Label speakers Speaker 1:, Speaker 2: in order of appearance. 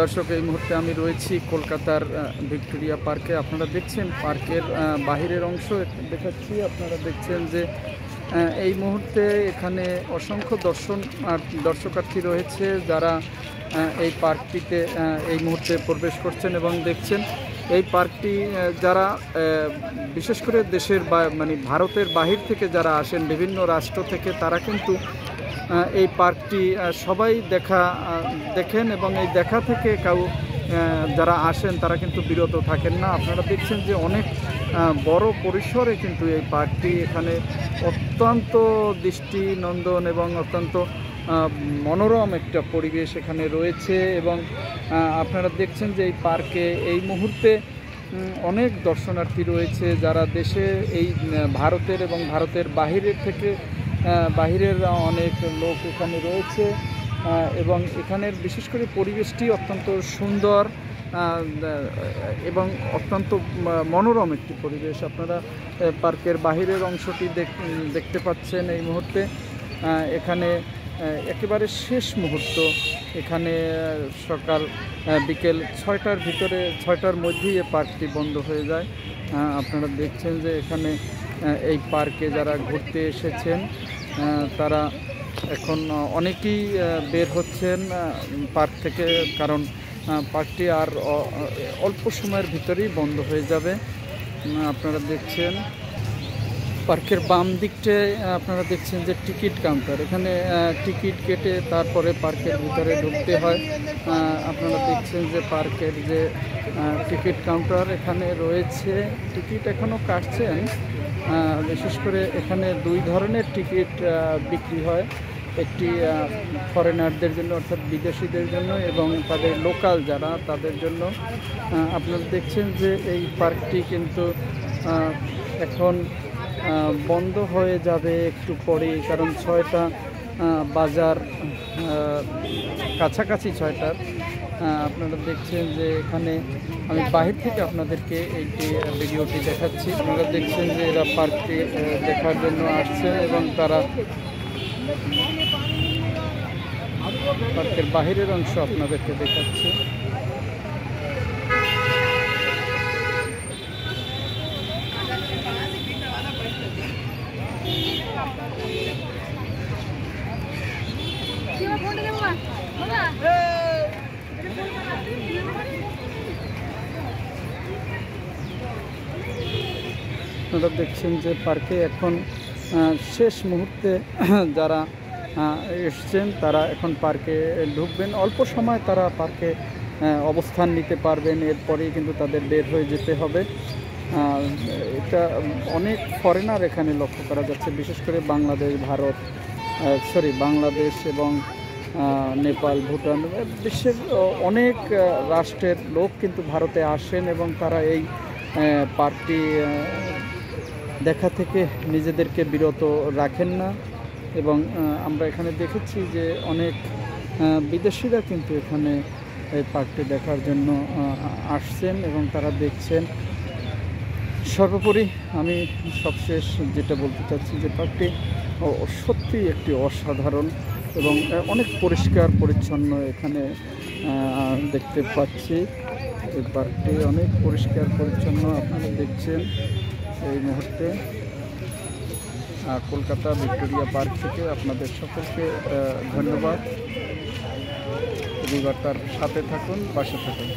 Speaker 1: দর্শক, এই মুহূর্তে আমি রয়েছি কলকাতার ভিক্টোরিয়া পার্কে। আপনারা দেখছেন পার্কের বাহিরের অংশ দেখাচ্ছি। আপনারা দেখছেন যে এই মুহূর্তে এখানে অসংখ্য দর্শনার্থী রয়েছে, যারা এই পার্কটিতে এই মুহূর্তে প্রবেশ করছেন এবং দেখছেন এই পার্কটি যারা বিশেষ করে দেশের মানে ভারতের বাহির থেকে যারা আসেন, বিভিন্ন রাষ্ট্র থেকে, তারা কিন্তু এই পার্কটি সবাই দেখেন এবং এই দেখা থেকে যারা আসেন তারা কিন্তু বিরত থাকেন না। আপনারা দেখছেন যে অনেক বড় পরিসরে কিন্তু এই পার্কটি, এখানে অত্যন্ত দৃষ্টিনন্দন এবং অত্যন্ত মনোরম একটা পরিবেশ এখানে রয়েছে। এবং আপনারা দেখছেন যে এই পার্কে এই মুহূর্তে অনেক দর্শনার্থী রয়েছে, যারা দেশে এই ভারতের এবং ভারতের বাহিরের অনেক লোক এখানে রয়েছে। এবং এখানের বিশেষ করে পরিবেশটি অত্যন্ত সুন্দর এবং অত্যন্ত মনোরম একটি পরিবেশ। আপনারা পার্কের বাহিরের অংশটি দেখতে পাচ্ছেন এই মুহূর্তে। এখানে একেবারে শেষ মুহূর্ত, এখানে সকাল বিকেল 6টার মধ্যেই এই পার্কটি বন্ধ হয়ে যায়। আপনারা দেখছেন যে এখানে এই পার্কে যারা ঘুরতে এসেছেন তারা এখন অনেকেই বের হচ্ছেন পার্ক থেকে, কারণ পার্কটি আর অল্প সময়ের ভিতরেই বন্ধ হয়ে যাবে। আপনারা দেখছেন পার্কের বাম দিকটায় আপনারা দেখছেন যে টিকিট কাউন্টার, এখানে টিকিট কেটে তারপরে পার্কের ভিতরে ঢুকতে হয়। আপনারা দেখছেন যে পার্কের যে টিকিট কাউন্টার এখানে রয়েছে, টিকিট এখনও কাটছেন। বিশেষ করে এখানে দুই ধরনের টিকিট বিক্রি হয়, একটি ফরেনারদের জন্য অর্থাৎ বিদেশিদের জন্য এবং তাদের লোকাল যারা তাদের জন্য। আপনারা দেখছেন যে এই পার্কটি কিন্তু এখন বন্ধ হয়ে যাবে একটু পরেই, কারণ 6টা বাজার কাছাকাছি 6টার। আপনারা দেখছেন যে এখানে আমি বাহির থেকে আপনাদেরকে এইটি ভিডিওটি দেখাচ্ছি। আপনারা দেখছেন যে এরা পার্কটি দেখার জন্য আসছেন এবং তারা পার্কের বাহিরের অংশ আপনাদেরকে দেখাচ্ছে। আপনারা দেখছেন যে পার্কে এখন শেষ মুহূর্তে যারা এসছেন তারা এখন পার্কে ঢুকবেন। অল্প সময় তারা পার্কে অবস্থান নিতে পারবেন, এরপরেই কিন্তু তাদের বের হয়ে যেতে হবে। এটা অনেক ফরেনার এখানে লক্ষ্য করা যাচ্ছে, বিশেষ করে বাংলাদেশ এবং নেপাল, ভুটান, বিশ্বের অনেক রাষ্ট্রের লোক কিন্তু ভারতে আসেন এবং তারা এই পার্কটি দেখা থেকে নিজেদেরকে বিরত রাখেন না। এবং আমরা এখানে দেখেছি যে অনেক বিদেশিরা কিন্তু এখানে এই পার্কটি দেখার জন্য আসছেন এবং তারা দেখছেন। সর্বোপরি আমি সবশেষ যেটা বলতে চাচ্ছি যে পার্কটি সত্যি একটি অসাধারণ এবং অনেক পরিষ্কার পরিচ্ছন্ন এখানে দেখতে পাচ্ছি। এই পার্কটি অনেক পরিষ্কার পরিচ্ছন্ন আপনারা দেখছেন এই মুহূর্তে। কলকাতা ভিক্টোরিয়া পার্ক থেকে আপনাদের সকলকে ধন্যবাদ। রবিবারটার সাথে থাকুন, পাশে থাকুন।